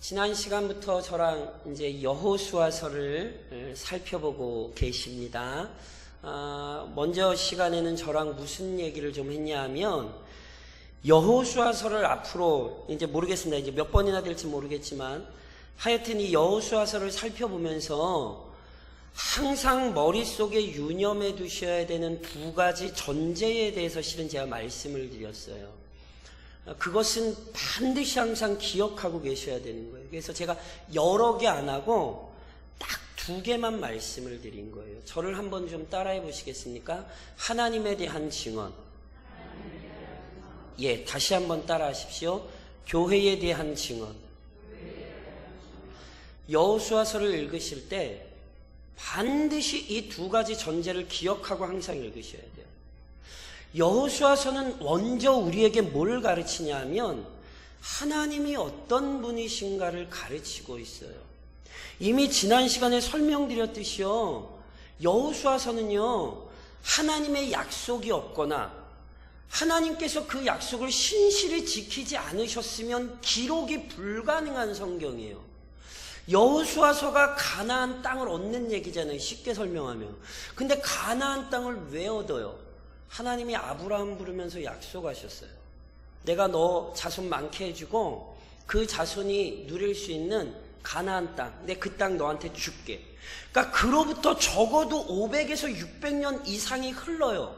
지난 시간부터 저랑 이제 여호수아서를 살펴보고 계십니다. 먼저 시간에는 저랑 무슨 얘기를 좀 했냐면, 여호수아서를 앞으로 이제 모르겠습니다. 이제 몇 번이나 될지 모르겠지만, 하여튼 이 여호수아서를 살펴보면서 항상 머릿속에 유념해 두셔야 되는 두 가지 전제에 대해서 실은 제가 말씀을 드렸어요. 그것은 반드시 항상 기억하고 계셔야 되는 거예요. 그래서 제가 여러 개 안 하고 딱 두 개만 말씀을 드린 거예요. 저를 한번 좀 따라해 보시겠습니까? 하나님에 대한 증언. 예, 다시 한번 따라 하십시오. 교회에 대한 증언. 여호수아서를 읽으실 때 반드시 이 두 가지 전제를 기억하고 항상 읽으셔야 돼요. 여호수아서는 먼저 우리에게 뭘 가르치냐 하면 하나님이 어떤 분이신가를 가르치고 있어요. 이미 지난 시간에 설명드렸듯이요, 여호수아서는요, 하나님의 약속이 없거나 하나님께서 그 약속을 신실히 지키지 않으셨으면 기록이 불가능한 성경이에요. 여호수아서가 가나안 땅을 얻는 얘기잖아요, 쉽게 설명하면. 근데 가나안 땅을 왜 얻어요? 하나님이 아브라함 부르면서 약속하셨어요. 내가 너 자손 많게 해주고 그 자손이 누릴 수 있는 가나안 땅, 내 그 땅 너한테 줄게. 그러니까 그로부터 적어도 500에서 600년 이상이 흘러요.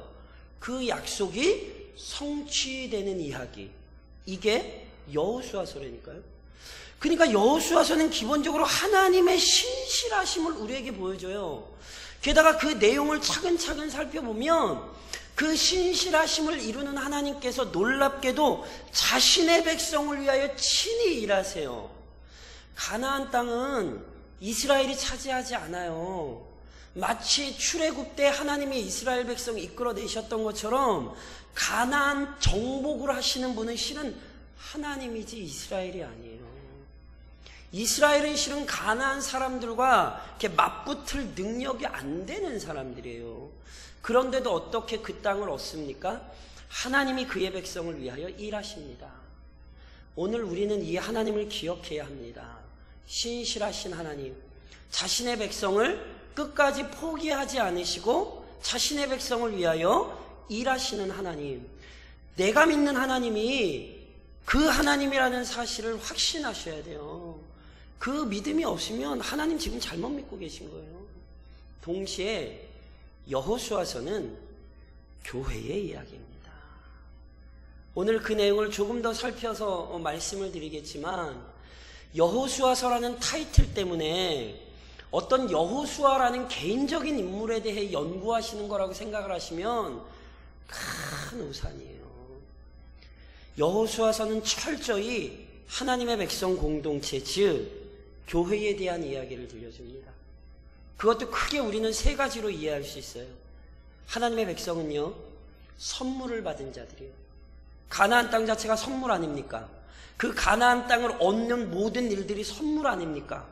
그 약속이 성취되는 이야기. 이게 여호수아서라니까요. 그러니까 여호수아서는 기본적으로 하나님의 신실하심을 우리에게 보여줘요. 게다가 그 내용을 차근차근 살펴보면 그 신실하심을 이루는 하나님께서 놀랍게도 자신의 백성을 위하여 친히 일하세요. 가나안 땅은 이스라엘이 차지하지 않아요. 마치 출애굽 때 하나님이 이스라엘 백성을 이끌어내셨던 것처럼 가나안 정복을 하시는 분은 실은 하나님이지 이스라엘이 아니에요. 이스라엘은 실은 가나안 사람들과 이렇게 맞붙을 능력이 안 되는 사람들이에요. 그런데도 어떻게 그 땅을 얻습니까? 하나님이 그의 백성을 위하여 일하십니다. 오늘 우리는 이 하나님을 기억해야 합니다. 신실하신 하나님, 자신의 백성을 끝까지 포기하지 않으시고 자신의 백성을 위하여 일하시는 하나님, 내가 믿는 하나님이 그 하나님이라는 사실을 확신하셔야 돼요. 그 믿음이 없으면 하나님 지금 잘못 믿고 계신 거예요. 동시에 여호수아서는 교회의 이야기입니다. 오늘 그 내용을 조금 더 살펴서 말씀을 드리겠지만, 여호수아서라는 타이틀 때문에 어떤 여호수아라는 개인적인 인물에 대해 연구하시는 거라고 생각을 하시면 큰 오산이에요. 여호수아서는 철저히 하나님의 백성 공동체, 즉 교회에 대한 이야기를 들려줍니다. 그것도 크게 우리는 세 가지로 이해할 수 있어요. 하나님의 백성은요, 선물을 받은 자들이에요. 가나안 땅 자체가 선물 아닙니까? 그 가나안 땅을 얻는 모든 일들이 선물 아닙니까?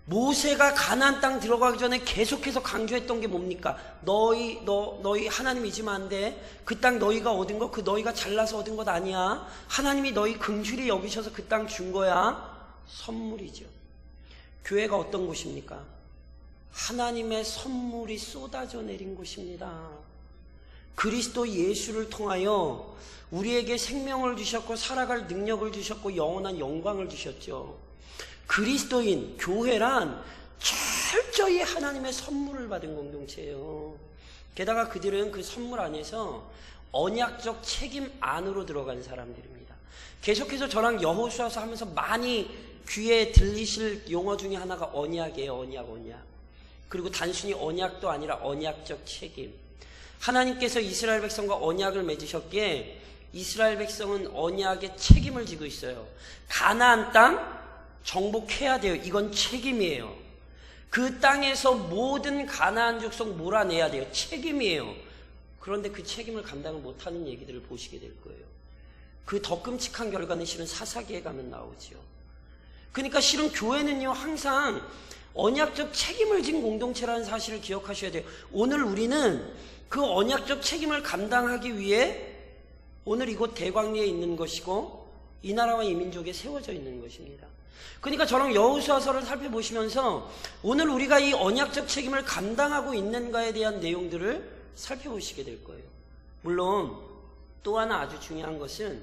모세가 가나안 땅 들어가기 전에 계속해서 강조했던 게 뭡니까? 너희 하나님 잊으면 안 돼. 그 땅 너희가 얻은 거, 그 너희가 잘나서 얻은 것 아니야. 하나님이 너희 긍휼히 여기셔서 그 땅 준 거야. 선물이죠. 교회가 어떤 곳입니까? 하나님의 선물이 쏟아져 내린 곳입니다. 그리스도 예수를 통하여 우리에게 생명을 주셨고 살아갈 능력을 주셨고 영원한 영광을 주셨죠. 그리스도인, 교회란 철저히 하나님의 선물을 받은 공동체예요. 게다가 그들은 그 선물 안에서 언약적 책임 안으로 들어간 사람들입니다. 계속해서 저랑 여호수아서 하면서 많이 귀에 들리실 용어 중에 하나가 언약이에요. 언약. 그리고 단순히 언약도 아니라 언약적 책임. 하나님께서 이스라엘 백성과 언약을 맺으셨기에 이스라엘 백성은 언약의 책임을 지고 있어요. 가나안 땅 정복해야 돼요. 이건 책임이에요. 그 땅에서 모든 가나안 족속 몰아내야 돼요. 책임이에요. 그런데 그 책임을 감당을 못하는 얘기들을 보시게 될 거예요. 그 더 끔찍한 결과는 실은 사사기에 가면 나오죠. 그러니까 실은 교회는요, 항상 언약적 책임을 진 공동체라는 사실을 기억하셔야 돼요. 오늘 우리는 그 언약적 책임을 감당하기 위해 오늘 이곳 대광리에 있는 것이고 이 나라와 이 민족에 세워져 있는 것입니다. 그러니까 저는 여호수아서를 살펴보시면서 오늘 우리가 이 언약적 책임을 감당하고 있는가에 대한 내용들을 살펴보시게 될 거예요. 물론 또 하나 아주 중요한 것은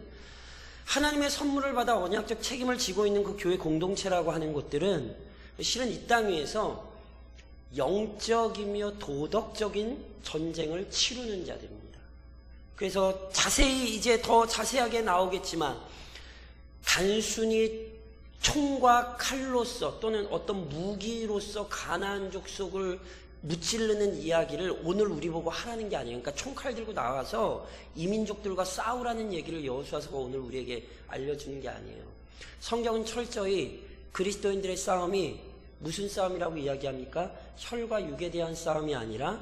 하나님의 선물을 받아 언약적 책임을 지고 있는 그 교회 공동체라고 하는 곳들은 실은 이 땅 위에서 영적이며 도덕적인 전쟁을 치르는 자들입니다. 그래서 자세히 이제 더 자세하게 나오겠지만 단순히 총과 칼로서 또는 어떤 무기로서 가나안 족속을 무찌르는 이야기를 오늘 우리 보고 하라는 게 아니에요. 그러니까 총칼 들고 나와서 이민족들과 싸우라는 얘기를 여호수아서가 오늘 우리에게 알려주는 게 아니에요. 성경은 철저히 그리스도인들의 싸움이 무슨 싸움이라고 이야기합니까? 혈과 육에 대한 싸움이 아니라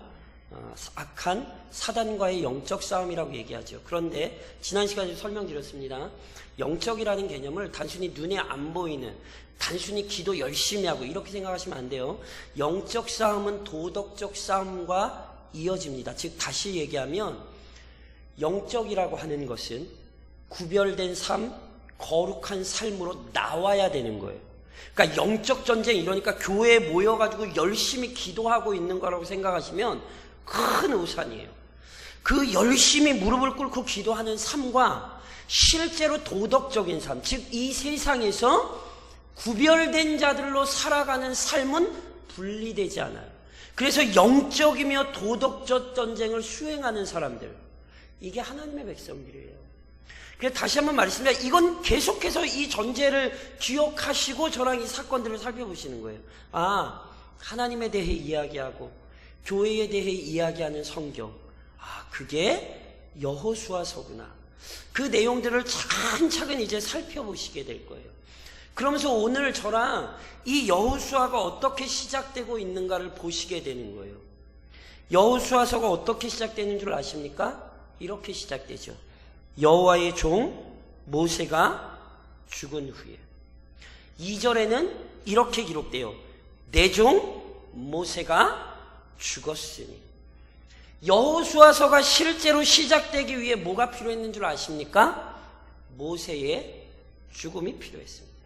악한 사단과의 영적 싸움이라고 얘기하죠. 그런데 지난 시간에 설명드렸습니다. 영적이라는 개념을 단순히 눈에 안 보이는, 단순히 기도 열심히 하고 이렇게 생각하시면 안 돼요. 영적 싸움은 도덕적 싸움과 이어집니다. 즉 다시 얘기하면 영적이라고 하는 것은 구별된 삶, 거룩한 삶으로 나와야 되는 거예요. 그러니까 영적 전쟁, 이러니까 교회에 모여가지고 열심히 기도하고 있는 거라고 생각하시면 큰 오산이에요. 그 열심히 무릎을 꿇고 기도하는 삶과 실제로 도덕적인 삶, 즉 이 세상에서 구별된 자들로 살아가는 삶은 분리되지 않아요. 그래서 영적이며 도덕적 전쟁을 수행하는 사람들, 이게 하나님의 백성들이에요. 그래서 다시 한번 말했습니다. 이건 계속해서 이 전제를 기억하시고 저랑 이 사건들을 살펴보시는 거예요. 아, 하나님에 대해 이야기하고 교회에 대해 이야기하는 성경, 그게 여호수아서구나. 그 내용들을 차근차근 이제 살펴보시게 될 거예요. 그러면서 오늘 저랑 이 여호수아가 어떻게 시작되고 있는가를 보시게 되는 거예요. 여호수아서가 어떻게 시작되는 줄 아십니까? 이렇게 시작되죠. 여호와의 종 모세가 죽은 후에. 2절에는 이렇게 기록돼요. 내 종 모세가 죽었으니. 여호수아서가 실제로 시작되기 위해 뭐가 필요했는 줄 아십니까? 모세의 죽음이 필요했습니다.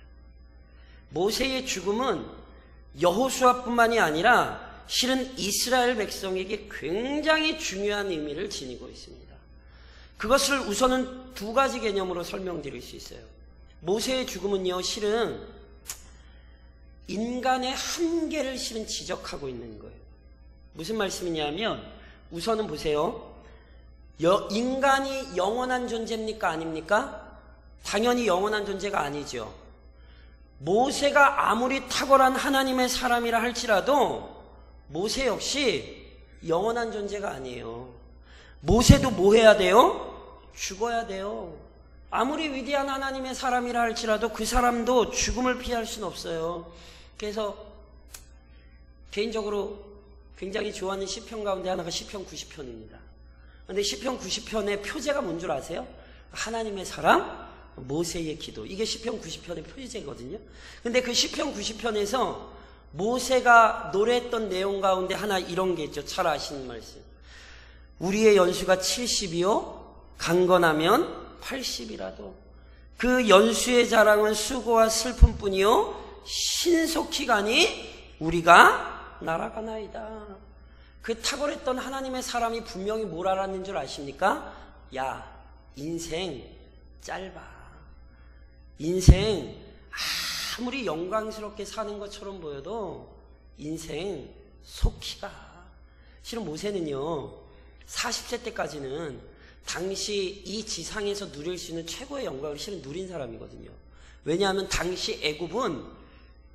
모세의 죽음은 여호수아뿐만이 아니라 실은 이스라엘 백성에게 굉장히 중요한 의미를 지니고 있습니다. 그것을 우선은 두 가지 개념으로 설명드릴 수 있어요. 모세의 죽음은요, 실은 인간의 한계를 실은 지적하고 있는 거예요. 무슨 말씀이냐면, 우선은 보세요. 인간이 영원한 존재입니까? 아닙니까? 당연히 영원한 존재가 아니죠. 모세가 아무리 탁월한 하나님의 사람이라 할지라도 모세 역시 영원한 존재가 아니에요. 모세도 뭐 해야 돼요? 죽어야 돼요. 아무리 위대한 하나님의 사람이라 할지라도 그 사람도 죽음을 피할 수는 없어요. 그래서 개인적으로 굉장히 좋아하는 시편 가운데 하나가 시편 90편입니다. 그런데 시편 90편의 표제가 뭔 줄 아세요? 하나님의 사람, 모세의 기도. 이게 시편 90편의 표제거든요. 근데 그 시편 90편에서 모세가 노래했던 내용 가운데 하나 이런 게 있죠. 잘 아시는 말씀. 우리의 연수가 70이요 강건하면 80이라도 그 연수의 자랑은 수고와 슬픔뿐이요 신속히 가니 우리가 날아가나이다. 그 탁월했던 하나님의 사람이 분명히 뭘 알았는 줄 아십니까? 야, 인생 짧아. 인생 아무리 영광스럽게 사는 것처럼 보여도 인생 속히 가. 실은 모세는요 40세 때까지는 당시 이 지상에서 누릴 수 있는 최고의 영광을 실은 누린 사람이거든요. 왜냐하면 당시 애굽은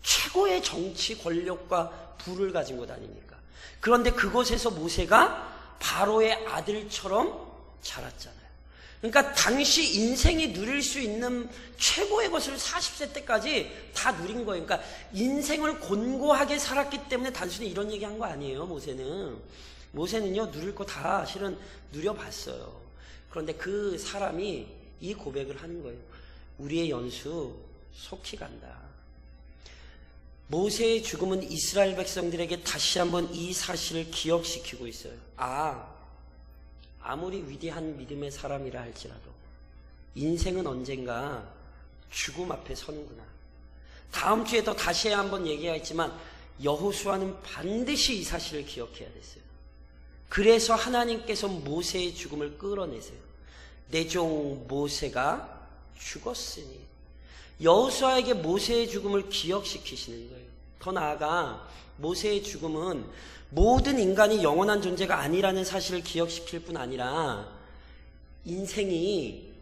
최고의 정치 권력과 부를 가진 것 아닙니까? 그런데 그곳에서 모세가 바로의 아들처럼 자랐잖아요. 그러니까 당시 인생이 누릴 수 있는 최고의 것을 40세 때까지 다 누린 거예요. 그러니까 인생을 곤고하게 살았기 때문에 단순히 이런 얘기한 거 아니에요. 모세는요 누릴 거 다 실은 누려봤어요. 그런데 그 사람이 이 고백을 하는 거예요. 우리의 연수 속히 간다. 모세의 죽음은 이스라엘 백성들에게 다시 한번 이 사실을 기억시키고 있어요. 아무리 위대한 믿음의 사람이라 할지라도 인생은 언젠가 죽음 앞에 서는구나. 다음 주에 더 다시 한번 얘기하겠지만 여호수아는 반드시 이 사실을 기억해야 됐어요. 그래서 하나님께서 모세의 죽음을 끌어내세요. 내 종 모세가 죽었으니. 여호수아에게 모세의 죽음을 기억시키시는 거예요. 더 나아가 모세의 죽음은 모든 인간이 영원한 존재가 아니라는 사실을 기억시킬 뿐 아니라 인생이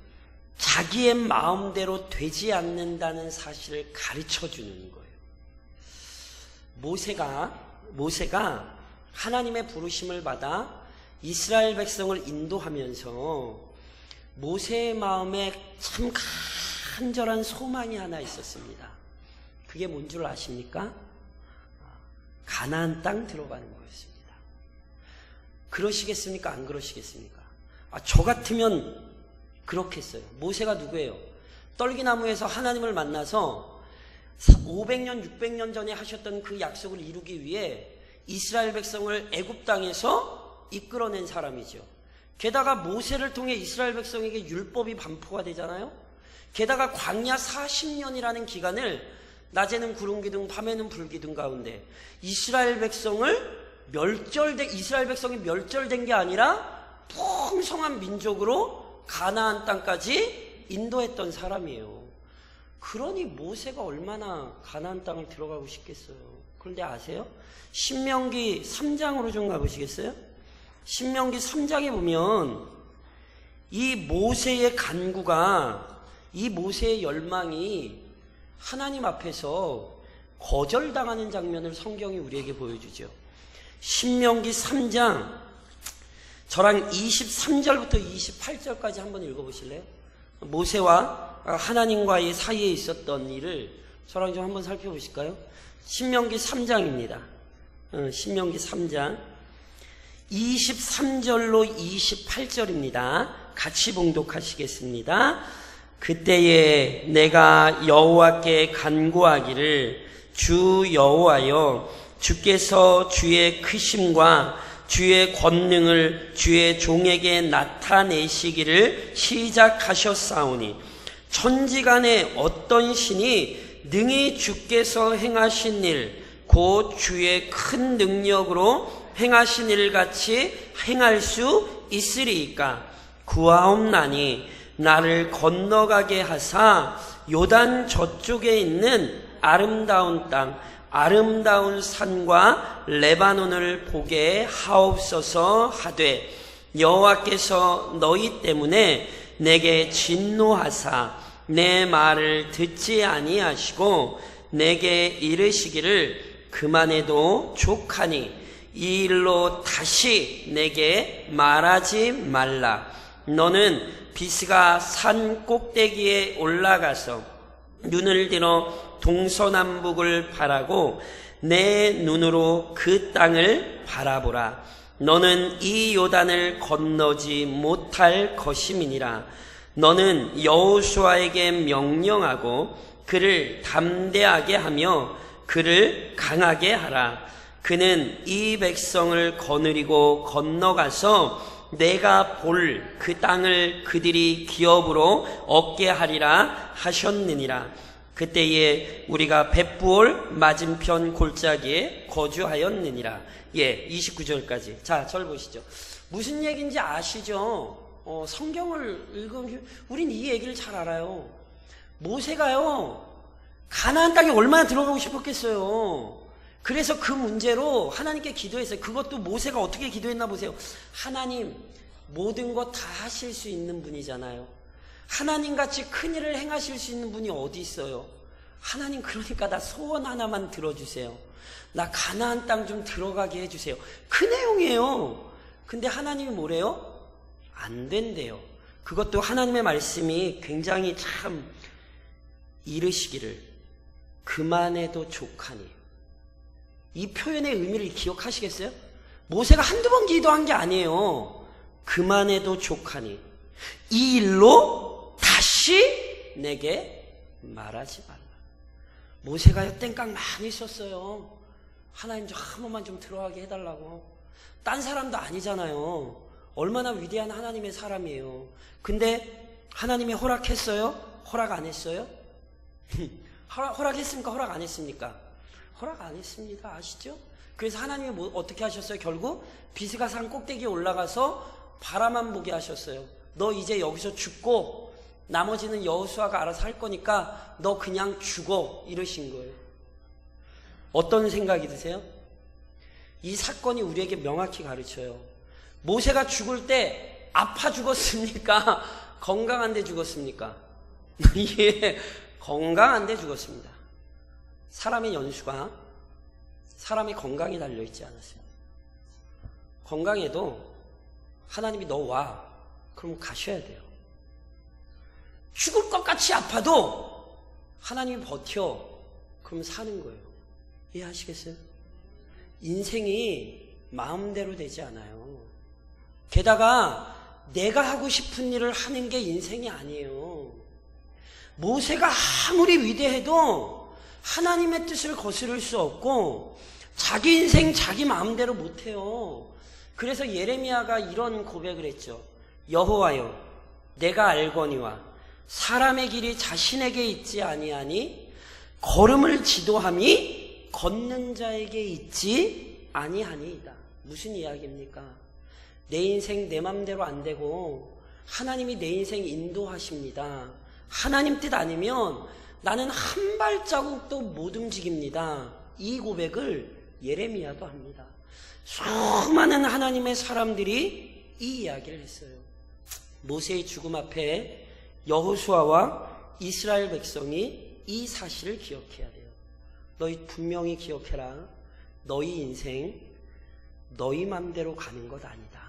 자기의 마음대로 되지 않는다는 사실을 가르쳐주는 거예요. 모세가 하나님의 부르심을 받아 이스라엘 백성을 인도하면서 모세의 마음에 참 간절한 소망이 하나 있었습니다. 그게 뭔 줄 아십니까? 가나안 땅 들어가는 거였습니다. 그러시겠습니까? 안 그러시겠습니까? 저 같으면 그렇겠어요. 모세가 누구예요? 떨기나무에서 하나님을 만나서 500년, 600년 전에 하셨던 그 약속을 이루기 위해 이스라엘 백성을 애굽 땅에서 이끌어낸 사람이죠. 게다가 모세를 통해 이스라엘 백성에게 율법이 반포가 되잖아요. 게다가 광야 40년이라는 기간을 낮에는 구름 기둥, 밤에는 불 기둥 가운데 이스라엘 백성이 멸절된 게 아니라 풍성한 민족으로 가나안 땅까지 인도했던 사람이에요. 그러니 모세가 얼마나 가나안 땅을 들어가고 싶겠어요. 그런데 아세요? 신명기 3장으로 좀 가보시겠어요? 신명기 3장에 보면 이 모세의 간구가, 이 모세의 열망이 하나님 앞에서 거절당하는 장면을 성경이 우리에게 보여주죠. 신명기 3장 저랑 23절부터 28절까지 한번 읽어보실래요? 모세와 하나님과의 사이에 있었던 일을 저랑 좀 한번 살펴보실까요? 신명기 3장입니다. 신명기 3장 23절로 28절입니다. 같이 봉독하시겠습니다. 그때에 내가 여호와께 간구하기를 주 여호와여, 주께서 주의 크심과 주의 권능을 주의 종에게 나타내시기를 시작하셨사오니 천지간에 어떤 신이 능히 주께서 행하신 일 곧 주의 큰 능력으로 행하신 일 같이 행할 수 있으리이까? 구하옵나니 나를 건너가게 하사 요단 저쪽에 있는 아름다운 땅, 아름다운 산과 레바논을 보게 하옵소서 하되, 여호와께서 너희 때문에 내게 진노하사 내 말을 듣지 아니하시고 내게 이르시기를 그만해도 족하니 이 일로 다시 내게 말하지 말라. 너는 비스가 산 꼭대기에 올라가서 눈을 들어 동서남북을 바라고 내 눈으로 그 땅을 바라보라. 너는 이 요단을 건너지 못할 것임이니라. 너는 여호수아에게 명령하고 그를 담대하게 하며 그를 강하게 하라. 그는 이 백성을 거느리고 건너가서 내가 볼 그 땅을 그들이 기업으로 얻게 하리라 하셨느니라. 그때에 우리가 벳부올 맞은편 골짜기에 거주하였느니라. 29절까지. 자, 절 보시죠. 무슨 얘기인지 아시죠? 성경을 읽으면 우린 이 얘기를 잘 알아요. 모세가요, 가나안 땅에 얼마나 들어가고 싶었겠어요. 그래서 그 문제로 하나님께 기도했어요. 그것도 모세가 어떻게 기도했나 보세요. 하나님, 모든 것 다 하실 수 있는 분이잖아요. 하나님같이 큰일을 행하실 수 있는 분이 어디 있어요? 하나님, 그러니까 나 소원 하나만 들어주세요. 나 가나안 땅 좀 들어가게 해주세요. 그 내용이에요. 근데 하나님이 뭐래요? 안 된대요. 그것도 하나님의 말씀이 굉장히 참 이르시기를 그만해도 족하니. 이 표현의 의미를 기억하시겠어요? 모세가 한두 번 기도한 게 아니에요. 그만해도 족하니 이 일로 다시 내게 말하지 말라. 모세가 땡깡 많이 썼어요. 하나님 좀 한 번만 좀 들어가게 해달라고. 딴 사람도 아니잖아요. 얼마나 위대한 하나님의 사람이에요. 근데 하나님이 허락했어요? 허락 안 했어요? 허락했습니까? 허락 안 했습니까? 허락 안 했습니다. 아시죠? 그래서 하나님이 어떻게 하셨어요? 결국 비스가 산 꼭대기에 올라가서 바라만 보게 하셨어요. 너 이제 여기서 죽고 나머지는 여호수아가 알아서 할 거니까 너 그냥 죽어, 이러신 거예요. 어떤 생각이 드세요? 이 사건이 우리에게 명확히 가르쳐요. 모세가 죽을 때 아파 죽었습니까? 건강한데 죽었습니까? 예, 건강한데 죽었습니다. 사람의 연수가 사람의 건강에 달려있지 않았어요. 건강해도 하나님이 너 와, 그럼 가셔야 돼요. 죽을 것 같이 아파도 하나님이 버텨, 그럼 사는 거예요. 이해하시겠어요? 인생이 마음대로 되지 않아요. 게다가 내가 하고 싶은 일을 하는 게 인생이 아니에요. 모세가 아무리 위대해도 하나님의 뜻을 거스를 수 없고 자기 인생 자기 마음대로 못해요. 그래서 예레미야가 이런 고백을 했죠. 여호와여, 내가 알거니와 사람의 길이 자신에게 있지 아니하니 걸음을 지도함이 걷는 자에게 있지 아니하니이다. 무슨 이야기입니까? 내 인생 내 맘대로 안 되고 하나님이 내 인생 인도하십니다. 하나님 뜻 아니면 나는 한 발자국도 못 움직입니다. 이 고백을 예레미야도 합니다. 수많은 하나님의 사람들이 이 이야기를 했어요. 모세의 죽음 앞에 여호수아와 이스라엘 백성이 이 사실을 기억해야 돼요. 너희 분명히 기억해라. 너희 인생 너희 맘대로 가는 것 아니다.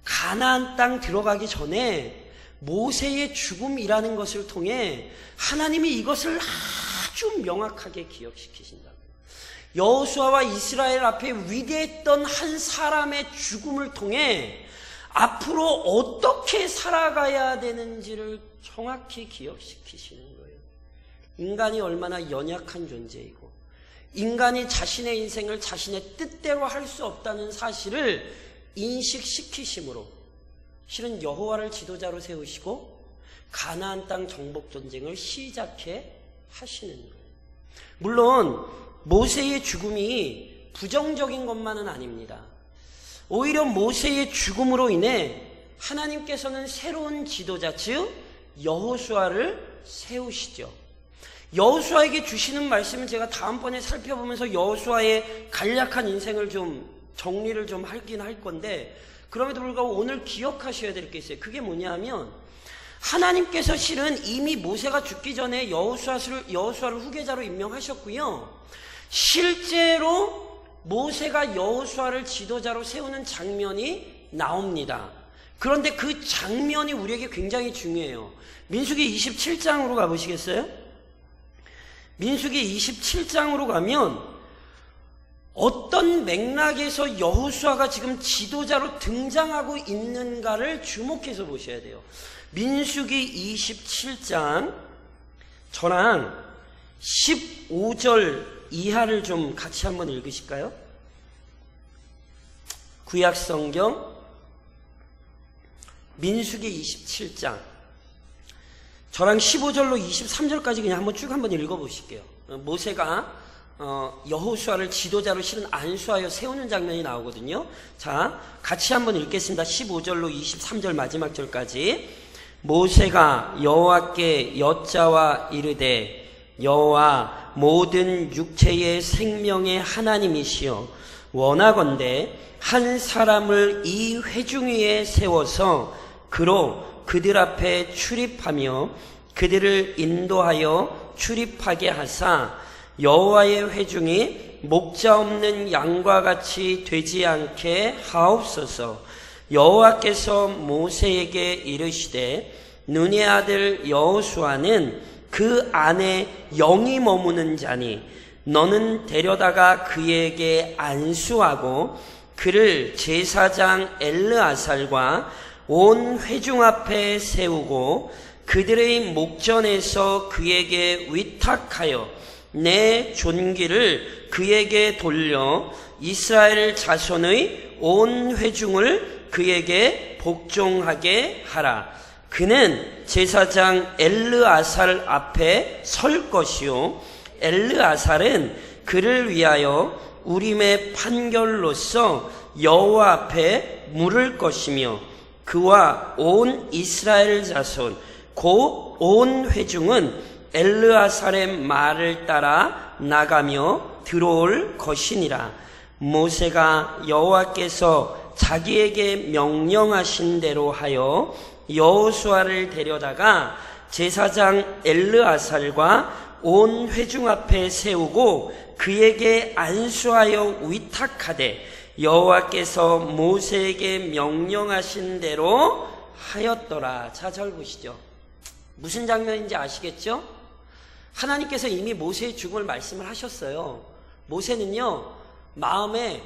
가나안 땅 들어가기 전에 모세의 죽음이라는 것을 통해 하나님이 이것을 아주 명확하게 기억시키신다. 여호수아와 이스라엘 앞에 위대했던 한 사람의 죽음을 통해 앞으로 어떻게 살아가야 되는지를 정확히 기억시키시는 거예요. 인간이 얼마나 연약한 존재이고 인간이 자신의 인생을 자신의 뜻대로 할 수 없다는 사실을 인식시키심으로 실은 여호와를 지도자로 세우시고 가나안 땅 정복 전쟁을 시작해 하시는 거예요. 물론 모세의 죽음이 부정적인 것만은 아닙니다. 오히려 모세의 죽음으로 인해 하나님께서는 새로운 지도자, 즉 여호수아를 세우시죠. 여호수아에게 주시는 말씀은 제가 다음번에 살펴보면서 여호수아의 간략한 인생을 좀 정리를 좀 하긴 할 건데, 그럼에도 불구하고 오늘 기억하셔야 될 게 있어요. 그게 뭐냐면 하나님께서 실은 이미 모세가 죽기 전에 여호수아를 후계자로 임명하셨고요. 실제로 모세가 여호수아를 지도자로 세우는 장면이 나옵니다. 그런데 그 장면이 우리에게 굉장히 중요해요. 민수기 27장으로 가보시겠어요? 민수기 27장으로 가면 어떤 맥락에서 여호수아가 지금 지도자로 등장하고 있는가를 주목해서 보셔야 돼요. 민수기 27장 저랑 15절 이하를 좀 같이 한번 읽으실까요? 구약성경 민수기 27장 저랑 15절로 23절까지 그냥 한번 쭉 한번 읽어보실게요. 모세가 여호수아를 지도자로 실은 안수하여 세우는 장면이 나오거든요. 자, 같이 한번 읽겠습니다. 15절로 23절 마지막 절까지. 모세가 여호와께 여짜와 이르되 여호와 모든 육체의 생명의 하나님이시여 원하건대 한 사람을 이 회중 위에 세워서 그로 그들 앞에 출입하며 그들을 인도하여 출입하게 하사 여호와의 회중이 목자 없는 양과 같이 되지 않게 하옵소서. 여호와께서 모세에게 이르시되 눈의 아들 여호수아는 그 안에 영이 머무는 자니 너는 데려다가 그에게 안수하고 그를 제사장 엘르아살과 온 회중 앞에 세우고 그들의 목전에서 그에게 위탁하여 내 존귀를 그에게 돌려 이스라엘 자손의 온 회중을 그에게 복종하게 하라. 그는 제사장 엘르아살 앞에 설 것이요 엘르아살은 그를 위하여 우림의 판결로서 여호와 앞에 물을 것이며 그와 온 이스라엘 자손 곧 온 회중은 엘르아살의 말을 따라 나가며 들어올 것이니라. 모세가 여호와께서 자기에게 명령하신 대로 하여 여호수아를 데려다가 제사장 엘르아살과 온 회중 앞에 세우고 그에게 안수하여 위탁하되 여호와께서 모세에게 명령하신 대로 하였더라. 자, 절 보시죠. 무슨 장면인지 아시겠죠? 하나님께서 이미 모세의 죽음을 말씀을 하셨어요. 모세는요, 마음에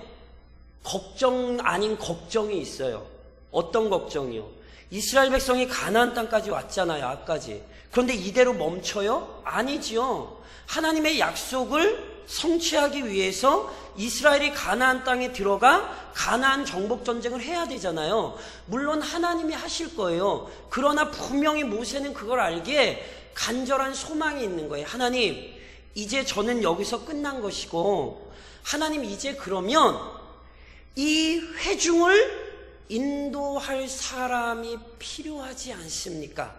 걱정 아닌 걱정이 있어요. 어떤 걱정이요? 이스라엘 백성이 가나안 땅까지 왔잖아요. 앞까지. 그런데 이대로 멈춰요? 아니지요. 하나님의 약속을 성취하기 위해서 이스라엘이 가나안 땅에 들어가 가나안 정복 전쟁을 해야 되잖아요. 물론 하나님이 하실 거예요. 그러나 분명히 모세는 그걸 알기에 간절한 소망이 있는 거예요. 하나님, 이제 저는 여기서 끝난 것이고 하나님 이제 그러면 이 회중을 인도할 사람이 필요하지 않습니까?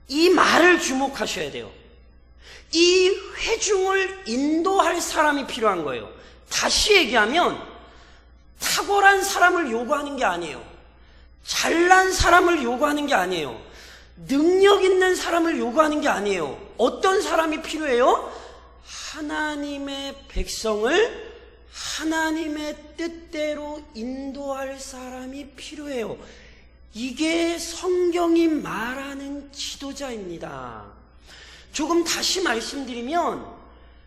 이 말을 주목하셔야 돼요. 이 회중을 인도할 사람이 필요한 거예요. 다시 얘기하면 탁월한 사람을 요구하는 게 아니에요. 잘난 사람을 요구하는 게 아니에요. 능력 있는 사람을 요구하는 게 아니에요. 어떤 사람이 필요해요? 하나님의 백성을 하나님의 뜻대로 인도할 사람이 필요해요. 이게 성경이 말하는 지도자입니다. 조금 다시 말씀드리면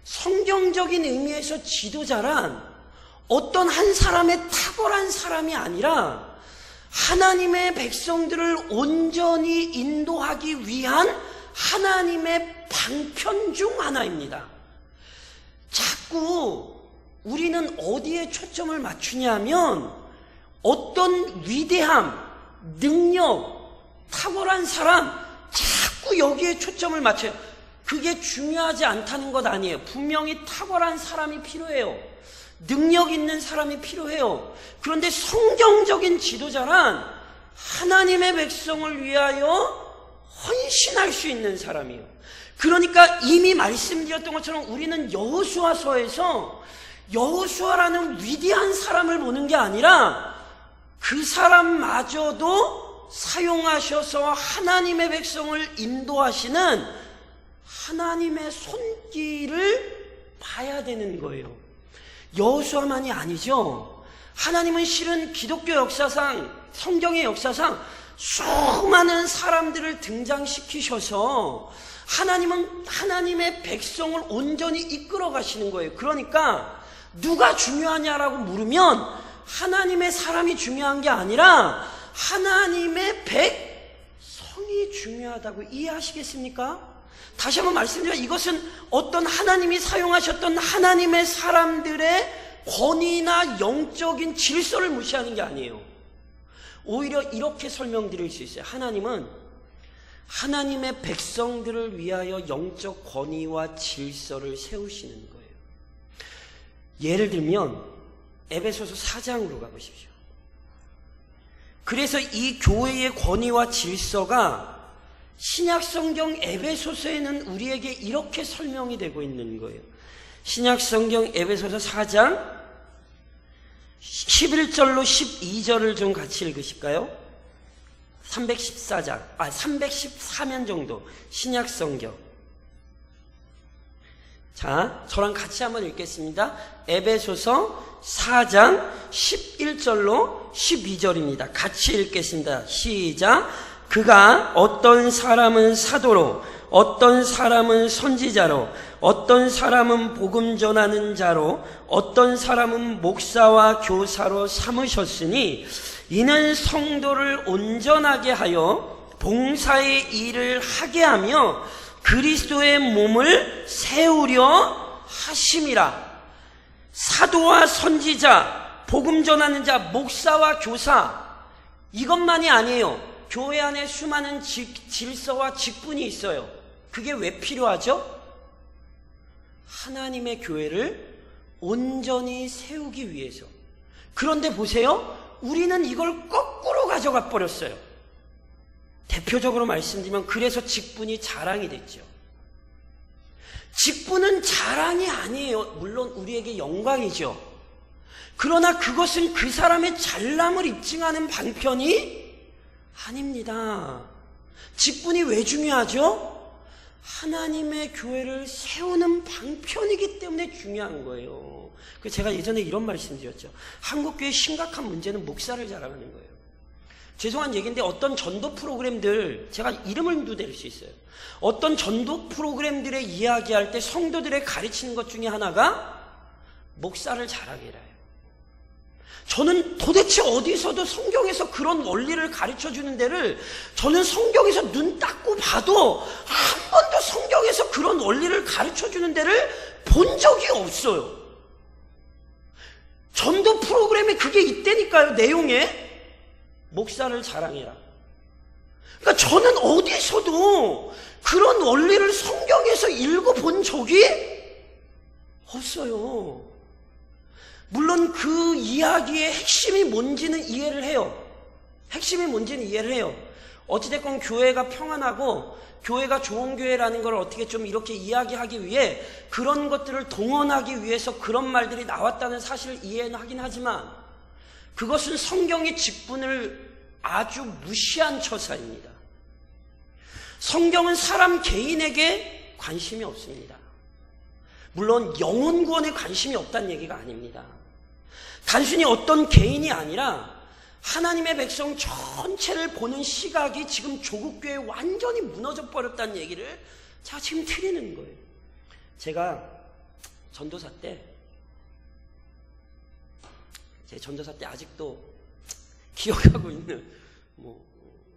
성경적인 의미에서 지도자란 어떤 한 사람의 탁월한 사람이 아니라 하나님의 백성들을 온전히 인도하기 위한 하나님의 방편 중 하나입니다. 자꾸 우리는 어디에 초점을 맞추냐면 어떤 위대함, 능력, 탁월한 사람 자꾸 여기에 초점을 맞춰요. 그게 중요하지 않다는 것 아니에요. 분명히 탁월한 사람이 필요해요. 능력 있는 사람이 필요해요. 그런데 성경적인 지도자란 하나님의 백성을 위하여 헌신할 수 있는 사람이에요. 그러니까 이미 말씀드렸던 것처럼 우리는 여호수아서에서 여호수아라는 위대한 사람을 보는 게 아니라 그 사람마저도 사용하셔서 하나님의 백성을 인도하시는 하나님의 손길을 봐야 되는 거예요. 여호수아만이 아니죠. 하나님은 실은 기독교 역사상, 성경의 역사상 수많은 사람들을 등장시키셔서 하나님은 하나님의 백성을 온전히 이끌어 가시는 거예요. 그러니까 누가 중요하냐라고 물으면 하나님의 사람이 중요한 게 아니라 하나님의 백성이 중요하다고 이해하시겠습니까? 다시 한번 말씀드리면 이것은 어떤 하나님이 사용하셨던 하나님의 사람들의 권위나 영적인 질서를 무시하는 게 아니에요. 오히려 이렇게 설명드릴 수 있어요. 하나님은 하나님의 백성들을 위하여 영적 권위와 질서를 세우시는 거예요. 예를 들면 에베소서 4장으로 가보십시오. 그래서 이 교회의 권위와 질서가 신약성경 에베소서에는 우리에게 이렇게 설명이 되고 있는 거예요. 신약성경 에베소서 4장 11절로 12절을 좀 같이 읽으실까요? 314면 정도 신약성경. 자, 저랑 같이 한번 읽겠습니다. 에베소서 4장 11절로 12절입니다. 같이 읽겠습니다. 시작. 그가 어떤 사람은 사도로, 어떤 사람은 선지자로, 어떤 사람은 복음 전하는 자로, 어떤 사람은 목사와 교사로 삼으셨으니 이는 성도를 온전하게 하여 봉사의 일을 하게 하며 그리스도의 몸을 세우려 하심이라. 사도와 선지자, 복음 전하는 자, 목사와 교사, 이것만이 아니에요. 교회 안에 수많은 질서와 직분이 있어요. 그게 왜 필요하죠? 하나님의 교회를 온전히 세우기 위해서. 그런데 보세요. 우리는 이걸 거꾸로 가져가 버렸어요. 대표적으로 말씀드리면 그래서 직분이 자랑이 됐죠. 직분은 자랑이 아니에요. 물론 우리에게 영광이죠. 그러나 그것은 그 사람의 잘남을 입증하는 방편이 아닙니다. 직분이 왜 중요하죠? 하나님의 교회를 세우는 방편이기 때문에 중요한 거예요. 그래서 제가 예전에 이런 말씀드렸죠. 한국교회의 심각한 문제는 목사를 자랑하는 거예요. 죄송한 얘기인데 어떤 전도 프로그램들, 제가 이름을 댈 수 있어요. 어떤 전도 프로그램들의 이야기할 때 성도들의 가르치는 것 중에 하나가 목사를 자랑해라요. 저는 도대체 어디서도 성경에서 그런 원리를 가르쳐주는 데를 저는 성경에서 눈 닦고 봐도 한 번도 성경에서 그런 원리를 가르쳐주는 데를 본 적이 없어요. 전도 프로그램에 그게 있다니까요. 내용에 목사를 자랑해라. 그러니까 저는 어디서도 그런 원리를 성경에서 읽어본 적이 없어요. 물론 그 이야기의 핵심이 뭔지는 이해를 해요. 핵심이 뭔지는 이해를 해요. 어찌됐건 교회가 평안하고 교회가 좋은 교회라는 걸 어떻게 좀 이렇게 이야기하기 위해 그런 것들을 동원하기 위해서 그런 말들이 나왔다는 사실을 이해는 하긴 하지만 그것은 성경의 직분을 아주 무시한 처사입니다. 성경은 사람 개인에게 관심이 없습니다. 물론 영혼 구원에 관심이 없다는 얘기가 아닙니다. 단순히 어떤 개인이 아니라 하나님의 백성 전체를 보는 시각이 지금 조국교회에 완전히 무너져 버렸다는 얘기를 제가 지금 드리는 거예요. 제가 전도사 때, 제 전도사 때 아직도 기억하고 있는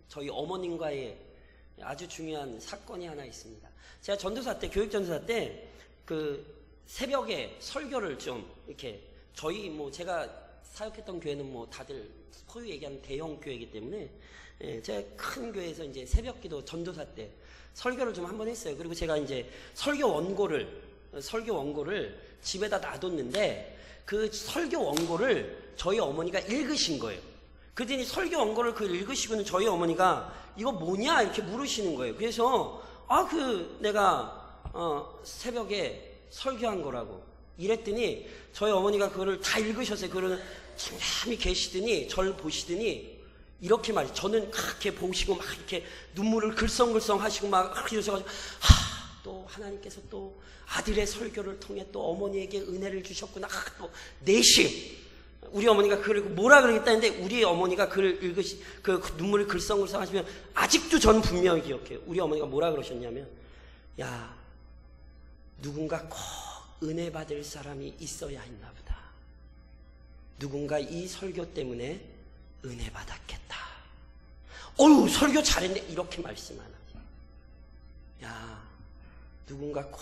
저희 어머님과의 아주 중요한 사건이 하나 있습니다. 제가 전도사 때, 교육 전도사 때 그 새벽에 설교를 좀 이렇게 제가 사역했던 교회는 다들 소위 얘기하는 대형 교회이기 때문에 제가 큰 교회에서 이제 새벽 기도 전도사 때 설교를 좀 한번 했어요. 그리고 제가 이제 설교 원고를 집에다 놔뒀는데 그 설교 원고를 저희 어머니가 읽으신 거예요. 그랬더니 설교 원고를 읽으시고는 저희 어머니가 이거 뭐냐 이렇게 물으시는 거예요. 그래서 내가 새벽에 설교한 거라고 이랬더니 저희 어머니가 그거를 다 읽으셨어요. 그거를 잠잠히 계시더니 저를 보시더니 이렇게 저는 그렇게 보시고 막 이렇게 눈물을 글썽글썽 하시고 막 이러셔가지고 또 하나님께서 또 아들의 설교를 통해 또 어머니에게 은혜를 주셨구나. 또 내심 우리 어머니가 그걸 뭐라 그러겠다는데 우리 어머니가 그걸 그 눈물을 글썽글썽 하시면 아직도 저는 분명히 기억해요. 우리 어머니가 뭐라 그러셨냐면 야 누군가 꼭 은혜 받을 사람이 있어야 했나 보다. 누군가 이 설교 때문에 은혜 받았겠다. 어휴 설교 잘했네 이렇게 말씀 안 하죠. 야 누군가 꼭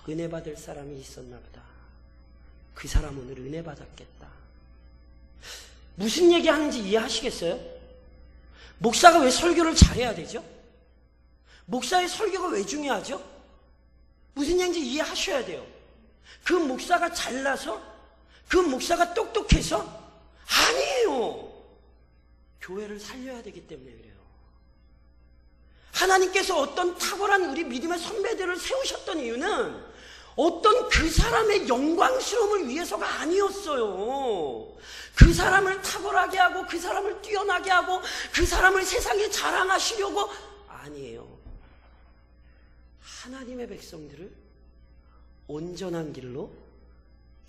은혜 받을 사람이 있었나 보다. 그 사람 오늘 은혜 받았겠다. 무슨 얘기 하는지 이해하시겠어요? 목사가 왜 설교를 잘해야 되죠? 목사의 설교가 왜 중요하죠? 무슨 얘기인지 이해하셔야 돼요. 그 목사가 잘나서? 그 목사가 똑똑해서? 아니에요. 교회를 살려야 되기 때문에 그래요. 하나님께서 어떤 탁월한 우리 믿음의 선배들을 세우셨던 이유는 어떤 그 사람의 영광스러움을 위해서가 아니었어요. 그 사람을 탁월하게 하고 그 사람을 뛰어나게 하고 그 사람을 세상에 자랑하시려고 아니에요. 하나님의 백성들을 온전한 길로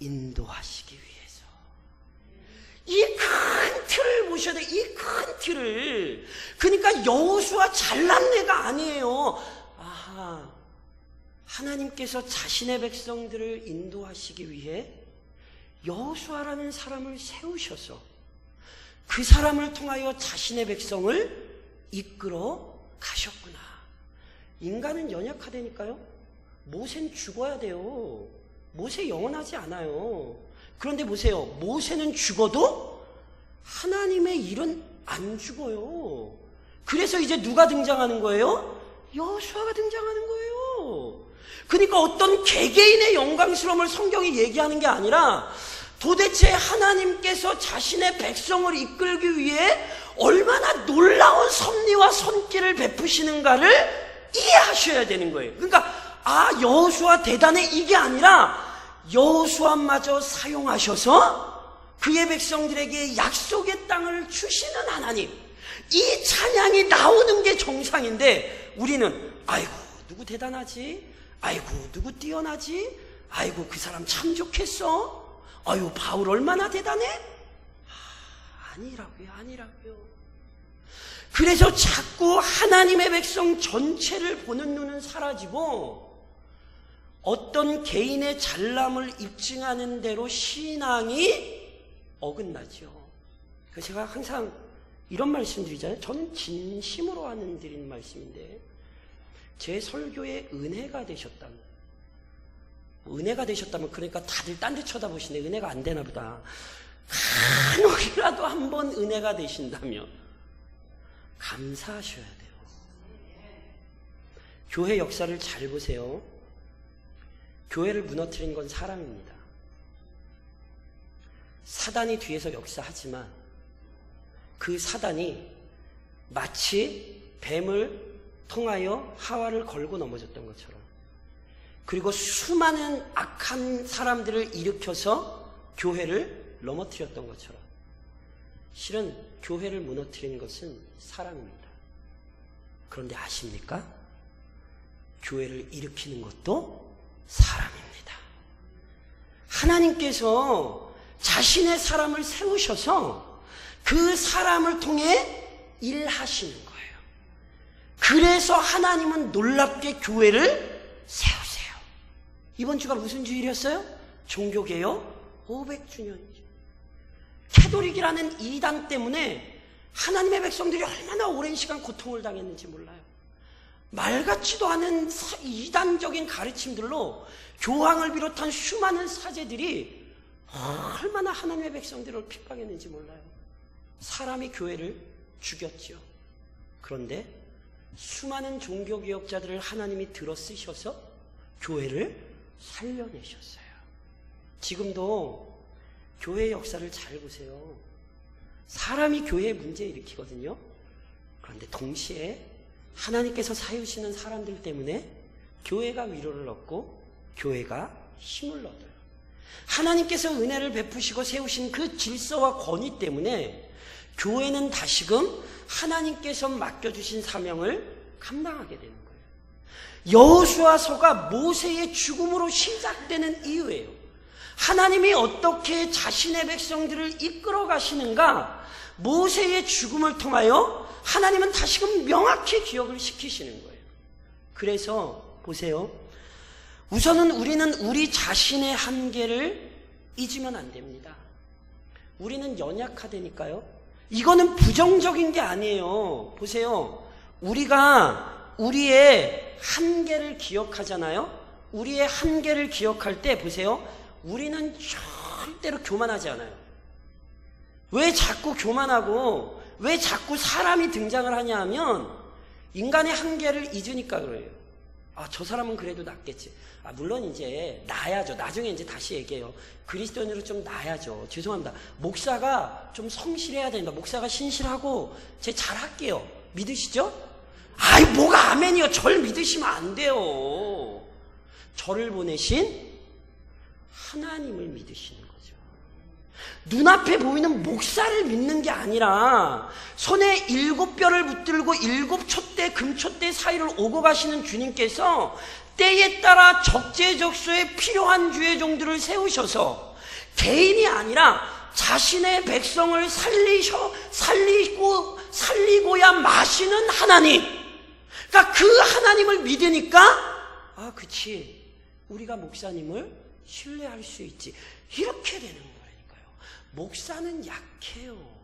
인도하시기 위해서. 이 큰 틀을 보셔야 돼요. 이 큰 틀을. 그러니까 여호수아 잘남래가 아니에요. 하나님께서 자신의 백성들을 인도하시기 위해 여호수아라는 사람을 세우셔서 그 사람을 통하여 자신의 백성을 이끌어 가셨구나. 인간은 연약하다니까요. 모세는 죽어야 돼요. 모세 영원하지 않아요. 그런데 보세요. 모세는 죽어도 하나님의 일은 안 죽어요. 그래서 이제 누가 등장하는 거예요? 여호수아가 등장하는 거예요. 그러니까 어떤 개개인의 영광스러움을 성경이 얘기하는 게 아니라 도대체 하나님께서 자신의 백성을 이끌기 위해 얼마나 놀라운 섭리와 손길을 베푸시는가를 이해하셔야 되는 거예요. 그러니까 여호수아 대단해 이게 아니라 여호수아마저 사용하셔서 그의 백성들에게 약속의 땅을 주시는 하나님, 이 찬양이 나오는 게 정상인데 우리는 아이고 누구 대단하지? 아이고 누구 뛰어나지? 아이고 그 사람 참 좋겠어? 아유 바울 얼마나 대단해? 아니라고요. 그래서 자꾸 하나님의 백성 전체를 보는 눈은 사라지고 어떤 개인의 잘남을 입증하는 대로 신앙이 어긋나죠. 그래서 제가 항상 이런 말씀 드리잖아요. 저는 진심으로 하는 드리는 말씀인데 제 설교에 은혜가 되셨다면, 은혜가 되셨다면 그러니까 다들 딴 데 쳐다보시네. 은혜가 안 되나 보다. 간혹이라도 한번 은혜가 되신다면 감사하셔야 돼요. 교회 역사를 잘 보세요. 교회를 무너뜨린 건 사람입니다. 사단이 뒤에서 역사하지만 그 사단이 마치 뱀을 통하여 하와를 걸고 넘어졌던 것처럼, 그리고 수많은 악한 사람들을 일으켜서 교회를 넘어뜨렸던 것처럼, 실은 교회를 무너뜨리는 것은 사람입니다. 그런데 아십니까? 교회를 일으키는 것도 사람입니다. 하나님께서 자신의 사람을 세우셔서 그 사람을 통해 일하시는 거예요. 그래서 하나님은 놀랍게 교회를 세우세요. 이번 주가 무슨 주일이었어요? 종교개혁 500주년이죠. 캐톨릭이라는 이단 때문에 하나님의 백성들이 얼마나 오랜 시간 고통을 당했는지 몰라요. 말 같지도 않은 이단적인 가르침들로 교황을 비롯한 수많은 사제들이 얼마나 하나님의 백성들을 핍박했는지 몰라요. 사람이 교회를 죽였죠. 그런데 수많은 종교개혁자들을 하나님이 들어 쓰셔서 교회를 살려내셨어요. 지금도 교회의 역사를 잘 보세요. 사람이 교회에 문제 일으키거든요. 그런데 동시에 하나님께서 사유시는 사람들 때문에 교회가 위로를 얻고 교회가 힘을 얻어요. 하나님께서 은혜를 베푸시고 세우신 그 질서와 권위 때문에 교회는 다시금 하나님께서 맡겨주신 사명을 감당하게 되는 거예요. 여호수아서가 모세의 죽음으로 시작되는 이유예요. 하나님이 어떻게 자신의 백성들을 이끌어 가시는가, 모세의 죽음을 통하여 하나님은 다시금 명확히 기억을 시키시는 거예요. 그래서 보세요. 우선은 우리는 우리 자신의 한계를 잊으면 안 됩니다. 우리는 연약하다니까요. 이거는 부정적인 게 아니에요. 보세요. 우리가 우리의 한계를 기억하잖아요. 우리의 한계를 기억할 때 보세요. 우리는 절대로 교만하지 않아요. 왜 자꾸 교만하고 왜 자꾸 사람이 등장을 하냐 하면 인간의 한계를 잊으니까 그래요. 저 사람은 그래도 낫겠지. 물론 이제 나야죠. 나중에 이제 다시 얘기해요. 그리스도인으로 좀 나야죠. 죄송합니다. 목사가 좀 성실해야 된다. 목사가 신실하고 제 잘할게요. 믿으시죠? 뭐가 아멘이요. 절 믿으시면 안 돼요. 저를 보내신 하나님을 믿으시는 거죠. 눈앞에 보이는 목사를 믿는 게 아니라 손에 7뼈를 붙들고 7촛대 금촛대 사이를 오고 가시는 주님께서 때에 따라 적재적소에 필요한 주의 종들을 세우셔서 개인이 아니라 자신의 백성을 살리고야 마시는 하나님. 그러니까 그 하나님을 믿으니까 그치, 우리가 목사님을 신뢰할 수 있지, 이렇게 되는 거라니까요. 목사는 약해요.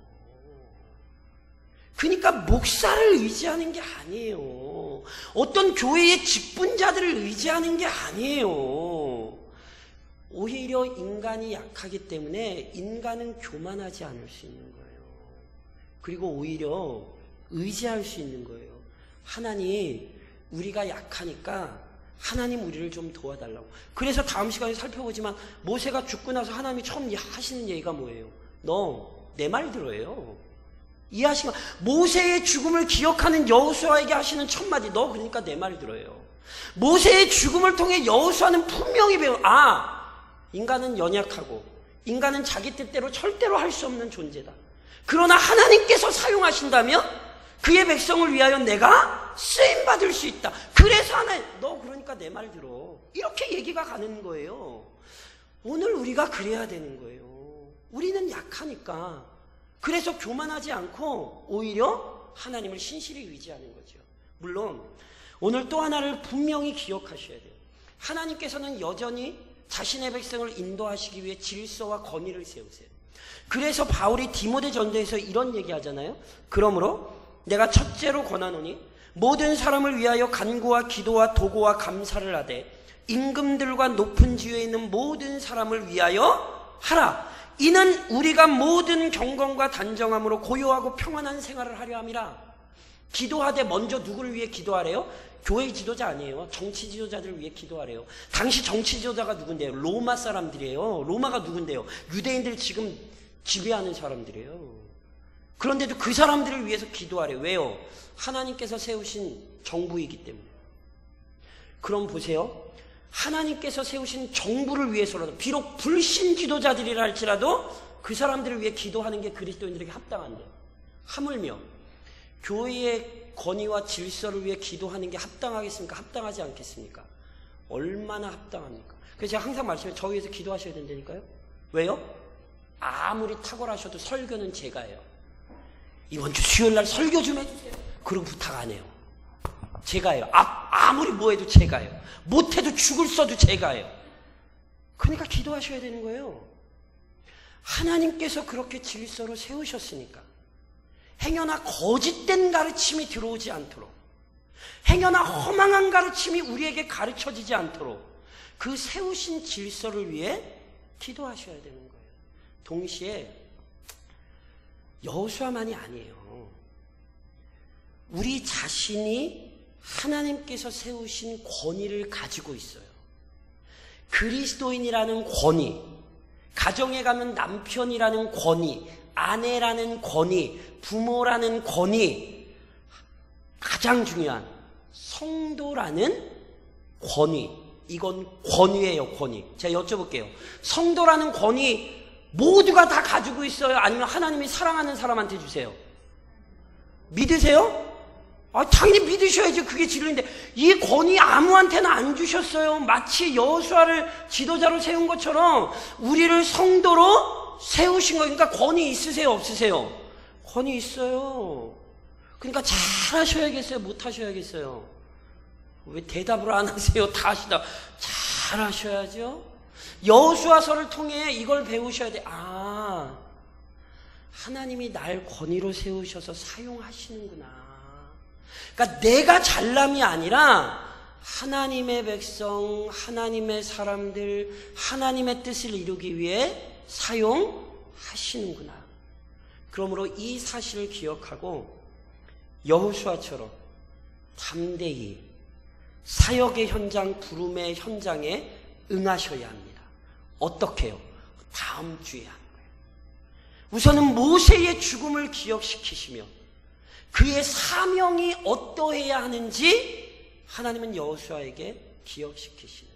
그러니까 목사를 의지하는 게 아니에요. 어떤 교회의 직분자들을 의지하는 게 아니에요. 오히려 인간이 약하기 때문에 인간은 교만하지 않을 수 있는 거예요. 그리고 오히려 의지할 수 있는 거예요. 하나님, 우리가 약하니까 하나님 우리를 좀 도와달라고. 그래서 다음 시간에 살펴보지만 모세가 죽고 나서 하나님이 처음 하시는 얘기가 뭐예요? 너 내 말 들어요. 이해하시면 모세의 죽음을 기억하는 여호수아에게 하시는 첫 마디, 너 그러니까 내 말 들어요. 모세의 죽음을 통해 여호수아는 분명히 배운, 인간은 연약하고 인간은 자기 뜻대로 절대로 할 수 없는 존재다. 그러나 하나님께서 사용하신다면 그의 백성을 위하여 내가 쓰임받을 수 있다. 그래서 하나님, 너 그러니까 내 말 들어. 이렇게 얘기가 가는 거예요. 오늘 우리가 그래야 되는 거예요. 우리는 약하니까. 그래서 교만하지 않고 오히려 하나님을 신실히 의지하는 거죠. 물론 오늘 또 하나를 분명히 기억하셔야 돼요. 하나님께서는 여전히 자신의 백성을 인도하시기 위해 질서와 권위를 세우세요. 그래서 바울이 디모데 전서에서 이런 얘기하잖아요. 그러므로 내가 첫째로 권하노니 모든 사람을 위하여 간구와 기도와 도고와 감사를 하되 임금들과 높은 지위에 있는 모든 사람을 위하여 하라. 이는 우리가 모든 경건과 단정함으로 고요하고 평안한 생활을 하려 함이라. 기도하되 먼저 누구를 위해 기도하래요? 교회 지도자 아니에요. 정치 지도자들을 위해 기도하래요. 당시 정치 지도자가 누군데요? 로마 사람들이에요. 로마가 누군데요? 유대인들 지금 지배하는 사람들이에요. 그런데도 그 사람들을 위해서 기도하래요. 왜요? 하나님께서 세우신 정부이기 때문에. 그럼 보세요. 하나님께서 세우신 정부를 위해서라도, 비록 불신 지도자들이라 할지라도 그 사람들을 위해 기도하는 게 그리스도인들에게 합당한데, 하물며 교회의 권위와 질서를 위해 기도하는 게 합당하겠습니까? 합당하지 않겠습니까? 얼마나 합당합니까? 그래서 제가 항상 말씀해요. 저 위해서 기도하셔야 된다니까요. 왜요? 아무리 탁월하셔도 설교는 제가 해요. 이번 주 수요일날 설교 좀 해주세요. 그러고 부탁 안 해요. 제가 해요. 아무리 뭐 해도 제가 해요. 못해도 죽을 써도 제가 해요. 그러니까 기도하셔야 되는 거예요. 하나님께서 그렇게 질서로 세우셨으니까 행여나 거짓된 가르침이 들어오지 않도록, 행여나 허망한 가르침이 우리에게 가르쳐지지 않도록 그 세우신 질서를 위해 기도하셔야 되는 거예요. 동시에 여호수아만이 아니에요. 우리 자신이 하나님께서 세우신 권위를 가지고 있어요. 그리스도인이라는 권위, 가정에 가면 남편이라는 권위, 아내라는 권위, 부모라는 권위, 가장 중요한 성도라는 권위. 이건 권위예요, 권위. 제가 여쭤볼게요. 성도라는 권위 모두가 다 가지고 있어요? 아니면 하나님이 사랑하는 사람한테 주세요? 믿으세요? 당연히 믿으셔야지. 그게 진리인데 이 권위 아무한테나 안 주셨어요. 마치 여호수아를 지도자로 세운 것처럼 우리를 성도로 세우신 거예요. 그러니까 권위 있으세요? 없으세요? 권위 있어요. 그러니까 잘 하셔야겠어요? 못 하셔야겠어요? 왜 대답을 안 하세요? 다 하시다. 잘 하셔야죠. 여호수아서를 통해 이걸 배우셔야 돼. 하나님이 날 권위로 세우셔서 사용하시는구나. 그러니까 내가 잘남이 아니라 하나님의 백성, 하나님의 사람들, 하나님의 뜻을 이루기 위해 사용하시는구나. 그러므로 이 사실을 기억하고 여호수아처럼 담대히 사역의 현장, 부름의 현장에 응하셔야 합니다. 어떻게 해요? 다음 주에 하는 거예요. 우선은 모세의 죽음을 기억시키시며 그의 사명이 어떠해야 하는지 하나님은 여호수아에게 기억시키시는